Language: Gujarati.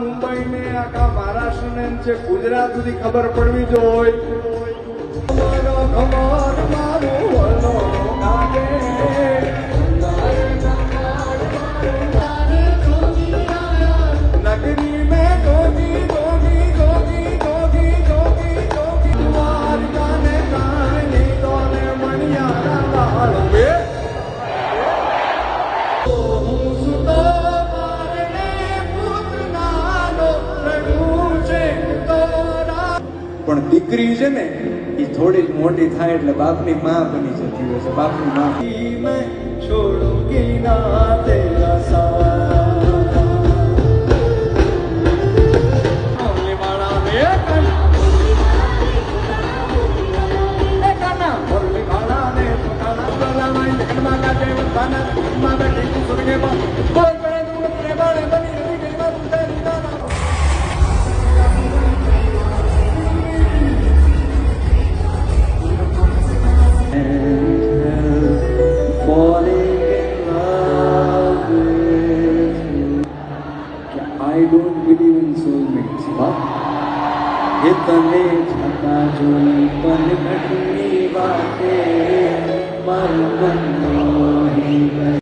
મુંબઈ ને આખા મહારાષ્ટ્ર ને છે ગુજરાત સુધી ખબર પડવી જોઈએ. મારો ખબર મારો વલો ગાવે નગરી મેં જોગી જોગી જોગી જોગી જોગી જોગી દ્વારકા ને કાને તોને મણિયારા લાલ વે પણ દીકરી છે ને એ થોડીક મોટી થાય એટલે બાપની માં બની જતી હોય છે. બાપની માં મેં છોડુંગી ના તેરા સાથ ઓલે વાળા મે કાના ઓલે વાળા ને કાના વાળા માં લગનમાં કાજે વતાના માં બેઠી સુરગે બા કોઈ પડે દૂર પ્રેમાળે બની રહી ગઈ માં ઉતરી ના I don't believe in soulmates. इतने छटा जोई पन घटनी बातें मर मन मोही